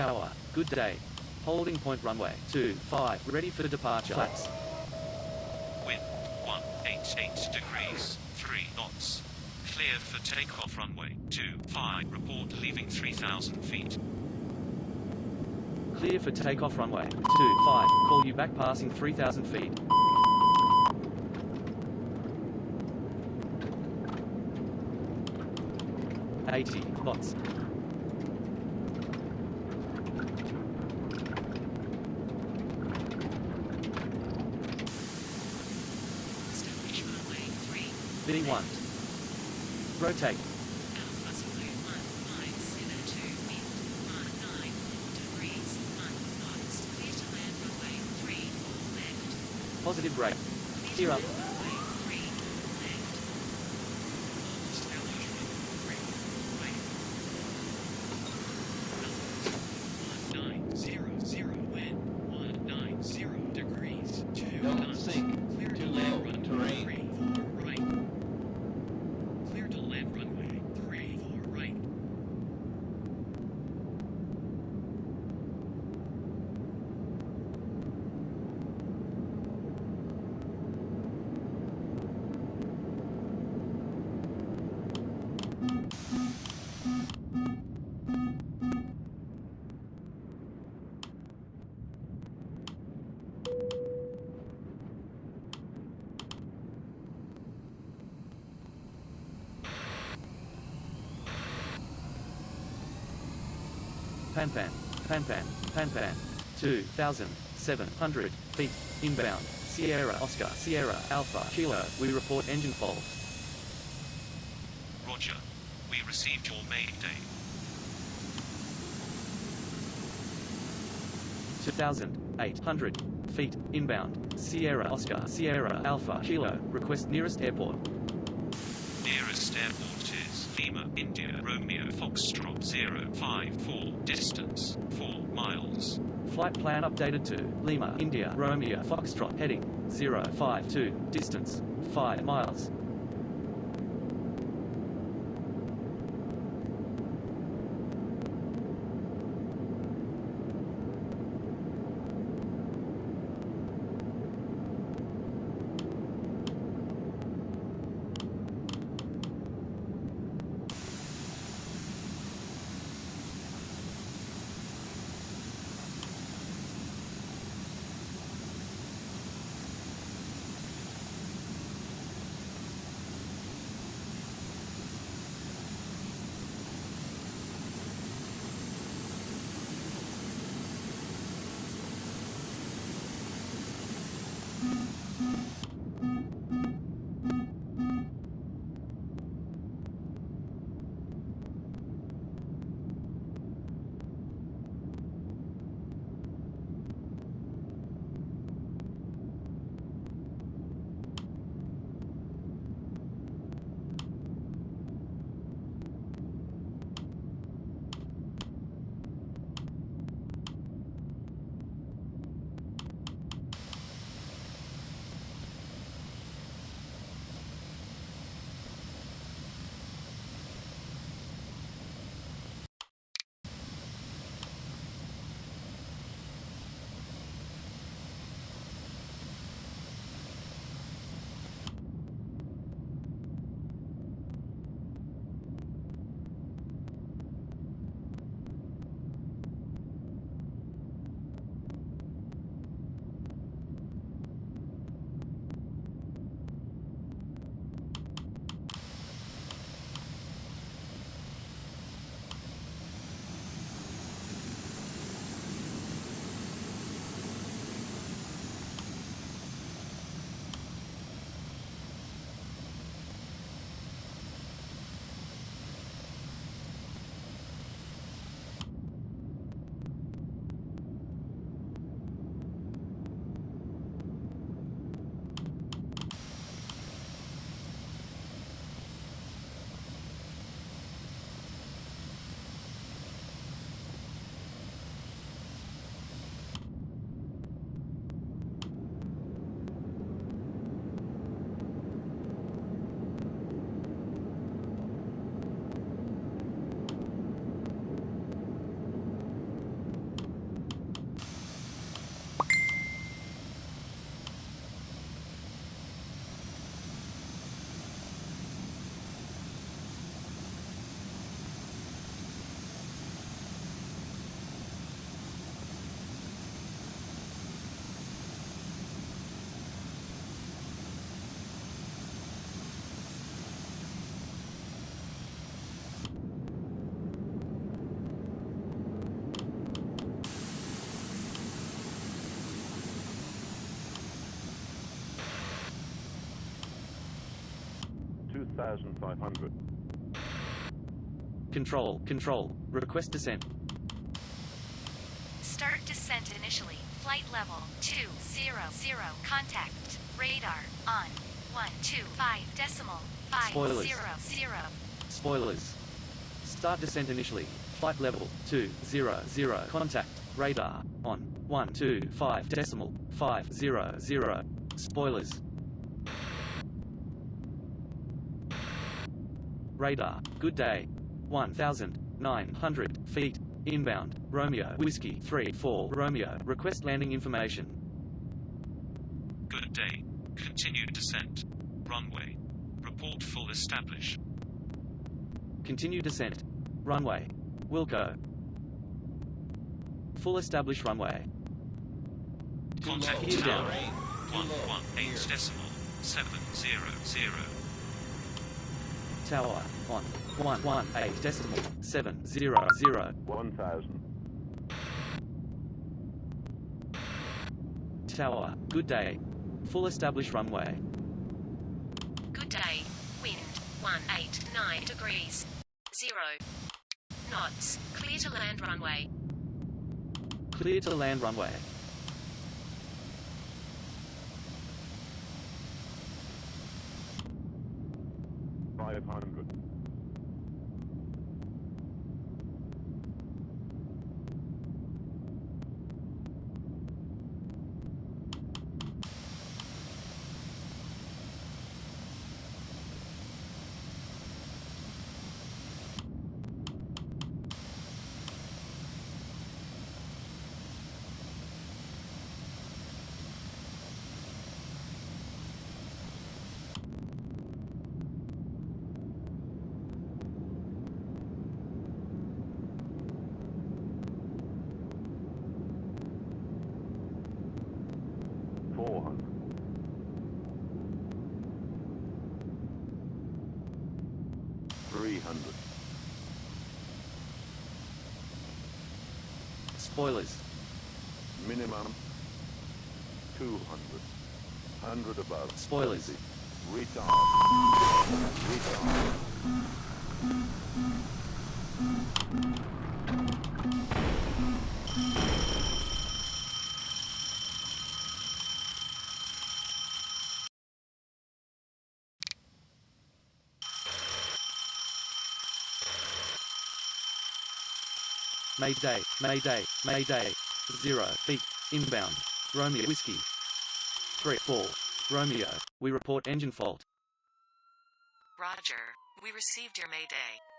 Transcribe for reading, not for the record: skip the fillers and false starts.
Tower, good day. Holding point runway 25, ready for departure. Flaps. Wind 188 degrees, 3 knots. Clear for takeoff runway 25, report leaving 3,000 feet. Clear for takeoff runway 25, call you back passing 3,000 feet. $80 knots. Establish runway 3. B1. Rotate. Alpha Zulu 1572 wind 19 degrees 1 knots. Clear to land runway 3 left. Positive brake. Gear up. Runway 3 left. Establish runway 3 right. 1900 wind 190 degrees 2 Don't knots. sink. Clear to Too land low. runway Terrain. 3 right. Clear to land runway 3 right. Pan pan, pan pan, pan pan. 2,700 feet inbound. Sierra Oscar Sierra Alpha Kilo. We report engine fault. Roger. We received your mayday. 2,800 feet inbound. Sierra Oscar Sierra Alpha Kilo. Request nearest airport. Nearest airport is Lima, India, Romeo, Foxtrot 054, distance 4 miles. Flight plan updated to Lima, India, Romeo, Foxtrot, heading 052, distance 5 miles. 1,500. Control. Request descent. Start descent initially. Flight level 200. Contact. Radar on. 125.500. Spoilers. Start descent initially. Flight level 200. Contact. Radar on 125.500. Spoilers. Radar. Good day. 1,900 feet. Inbound. Romeo Whiskey 34 Romeo. Request landing information. Good day. Continue descent. Runway. Report full establish. Continue descent. Runway. Wilco. Full establish runway. Contact Gear down. tower. 118.700. Tower on 118.700. 1,000. Tower. Good day. Full establish runway. Good day. Wind 189 degrees. 0 knots. Clear to land runway. Clear to land runway. $500. $300. Spoilers. Minimum 200. 100 above. Spoilers. Retard. Retard. Mayday. 0 feet. Inbound. Romeo Whiskey 34 Romeo. We report engine fault. Roger. We received your mayday.